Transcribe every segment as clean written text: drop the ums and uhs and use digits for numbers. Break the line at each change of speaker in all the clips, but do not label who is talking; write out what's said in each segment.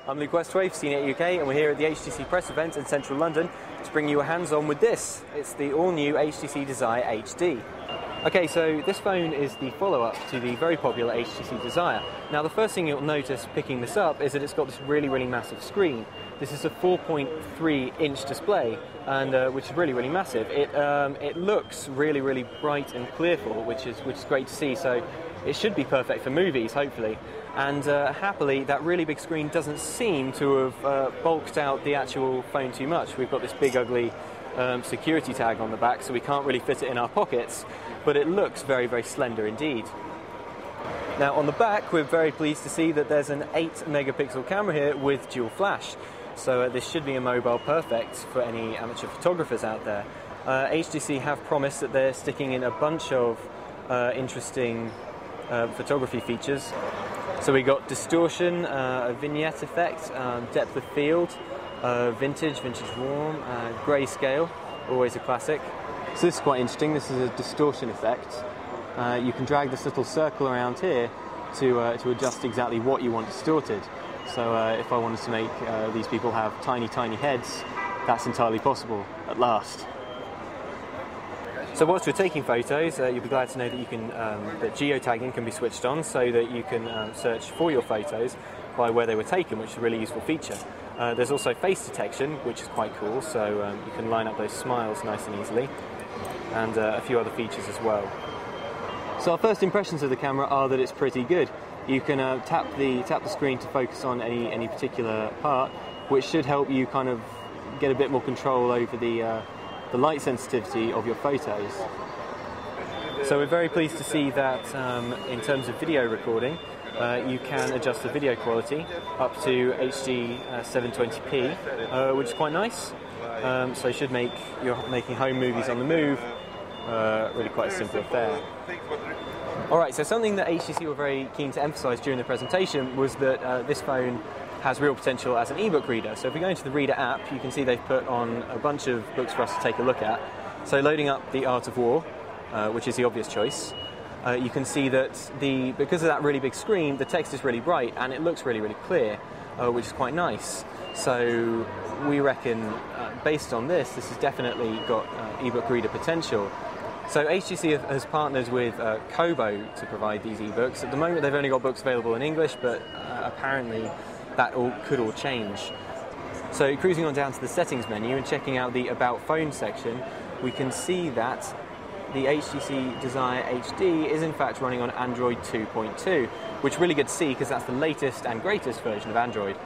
I'm Luke Westway for CNET UK, and we're here at the HTC press event in central London to bring you a hands-on with this. It's the all-new HTC Desire HD. Okay, so this phone is the follow-up to the very popular HTC Desire. Now, the first thing you'll notice picking this up is that it's got this really, really massive screen. This is a 4.3-inch display, and which is really, really massive. It looks really, really bright and clearful, which is great to see. So it should be perfect for movies, hopefully. And happily, that really big screen doesn't seem to have bulked out the actual phone too much. We've got this big, ugly security tag on the back, so we can't really fit it in our pockets, but it looks very, very slender indeed. Now, on the back, we're very pleased to see that there's an 8-megapixel camera here with dual flash. So this should be a mobile perfect for any amateur photographers out there. HTC have promised that they're sticking in a bunch of interesting photography features. So we got distortion, a vignette effect, depth of field, vintage warm, grayscale, always a classic. So this is quite interesting. This is a distortion effect. You can drag this little circle around here to adjust exactly what you want distorted. So if I wanted to make these people have tiny, tiny heads, that's entirely possible at last. So whilst you're taking photos, you'll be glad to know that you can that geotagging can be switched on, so that you can search for your photos by where they were taken, which is a really useful feature. There's also face detection, which is quite cool, so you can line up those smiles nice and easily, and a few other features as well. So our first impressions of the camera are that it's pretty good. You can tap the screen to focus on any particular part, which should help you kind of get a bit more control over the light sensitivity of your photos. So we're very pleased to see that in terms of video recording, you can adjust the video quality up to HD 720p, which is quite nice. So should make making home movies on the move really quite a simple affair. Alright, so something that HTC were very keen to emphasise during the presentation was that this phone has real potential as an ebook reader. So if we go into the Reader app, you can see they've put on a bunch of books for us to take a look at. So loading up The Art of War, which is the obvious choice, you can see that because of that really big screen, the text is really bright and it looks really, really clear, which is quite nice. So we reckon, based on this has definitely got ebook reader potential. So HTC has partnered with Kobo to provide these ebooks. At the moment they've only got books available in English, but apparently that could all change. So cruising on down to the settings menu and checking out the About Phone section, we can see that the HTC Desire HD is in fact running on Android 2.2, which is really good to see because that's the latest and greatest version of Android.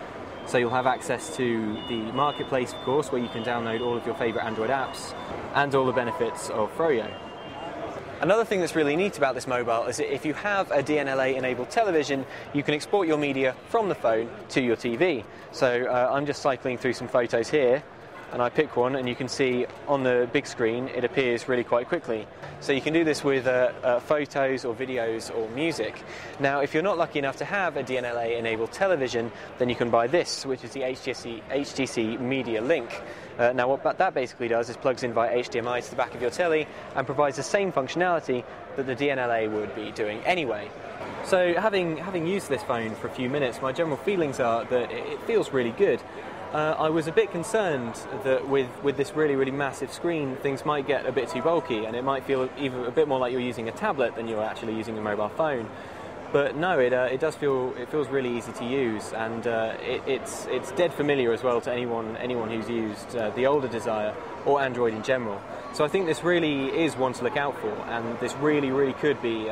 So you'll have access to the marketplace, of course, where you can download all of your favourite Android apps and all the benefits of Froyo. Another thing that's really neat about this mobile is that if you have a DNLA-enabled television, you can export your media from the phone to your TV. So I'm just cycling through some photos here, and I pick one, and you can see on the big screen it appears really quite quickly. So you can do this with photos or videos or music. Now, if you're not lucky enough to have a DNLA-enabled television, then you can buy this, which is the HTC Media Link. Now, what that basically does is plugs in via HDMI to the back of your telly and provides the same functionality that the DNLA would be doing anyway. So having used this phone for a few minutes, my general feelings are that it feels really good. I was a bit concerned that with this really, really massive screen, things might get a bit too bulky and it might feel even a bit more like you're using a tablet than you're actually using a mobile phone. But no, it feels really easy to use, and it's dead familiar as well to anyone who's used the older Desire or Android in general. So I think this really is one to look out for, and this really, really could be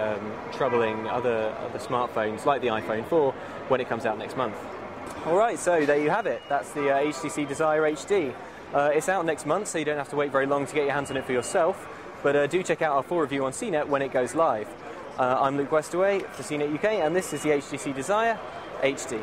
troubling other smartphones like the iPhone 4 when it comes out next month. Alright, so there you have it. That's the HTC Desire HD. It's out next month, so you don't have to wait very long to get your hands on it for yourself, but do check out our full review on CNET when it goes live. I'm Luke Westaway for CNET UK, and this is the HTC Desire HD.